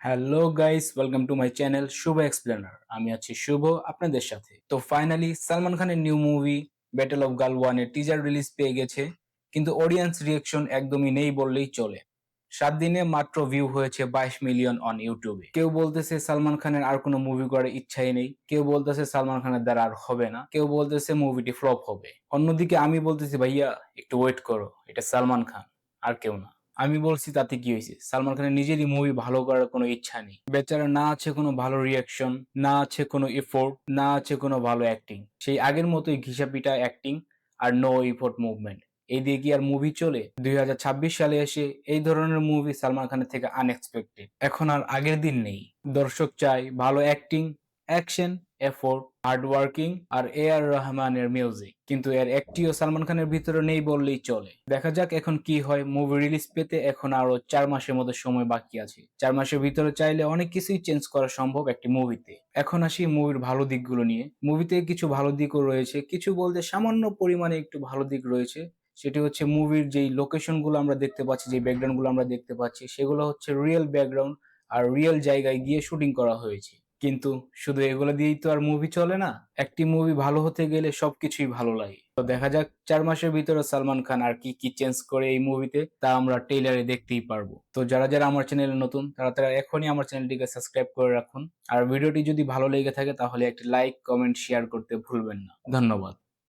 Hello guys, welcome to my channel Shubho explainer. আমি আছি শুভ আপনাদের সাথে। তো ফাইনালি সালমান খানের new movie battle of Galwan এর টিজার রিলিজ পেয়ে গেছে, কিন্তু অডিয়েন্স রিয়েকশন একদমই নেই বললেই চলে। 7 দিনে মাত্র ভিউ হয়েছে 22 মিলিয়ন অন ইউটিউবে। কেউ বলতেছে সালমান খানের আর কোনো মুভি করার ইচ্ছাই নেই, কেউ বলতেছে সালমান খানের দ্বারা আর হবে না, কেউ বলতেছে মুভিটি ফ্লপ হবে। অন্যদিকে আমি বলতেছি ভাইয়া একটু ওয়েট করো, এটা সালমান খান, আর কেউ না। আমি বলছি তাতে কি হয়েছে, সালমান খানের নিজেরই মুভি ভালো করার কোনো ইচ্ছা নেই। বেচারা না আছে কোনো ভালো রিয়াকশন, না আছে কোনো এফোর্ট, না আছে কোনো ভালো অ্যাক্টিং। সেই আগের মতোই ঘিসাপিটা অ্যাক্টিং আর নো এফোর্ট মুভমেন্ট। এই দিয়ে কি আর মুভি চলে? 2026 সালে এসে এই ধরনের মুভি সালমান খানের থেকে আনএক্সপেক্টেড। এখন আর আগের দিন নেই। দর্শক চায় ভালো acting, action, effort, hard working আর এ আর রহমানের মিউজিক, কিন্তু এর একটিও সালমান খানের ভিতরে নেই বললেই চলে। দেখা যাক এখন কি হয়। মুভি রিলিজ পেতে এখন আরো 4 মাসের মতো সময় বাকি আছে। 4 মাসের ভিতরে চাইলে অনেক কিছুই চেঞ্জ করা সম্ভব একটি মুভিতে। এখন আসি মুভির ভালো দিকগুলো নিয়ে। মুভিতে কিছু ভালো দিকও রয়েছে, কিছু বলতে সামান্য পরিমাণে একটু ভালো দিক রয়েছে। সেটি হচ্ছে মুভির যেই লোকেশন গুলো আমরা দেখতে পাচ্ছি, যে ব্যাকগ্রাউন্ড গুলো আমরা দেখতে পাচ্ছি, সেগুলো হচ্ছে রিয়েল ব্যাকগ্রাউন্ড আর রিয়েল জায়গায় গিয়ে শুটিং করা হয়েছে। কিন্তু শুধু এগুলো দিয়েই তো আর মুভি চলে না। একটি মুভি ভালো হতে গেলে সবকিছুই ভালো লাগে। তো দেখা যাক 4 মাসের ভিতরে সালমান খান আর কি কি চেঞ্জ করে এই মুভিতে, তা আমরা ট্রেইলারে দেখতেই পারবো। তো যারা যারা আমার চ্যানেলে নতুন, তারা তারা এখনই আমার চ্যানেলটিকে সাবস্ক্রাইব করে রাখুন। আর ভিডিওটি যদি ভালো লেগে থাকে তাহলে একটি লাইক, কমেন্ট, শেয়ার করতে ভুলবেন না। ধন্যবাদ।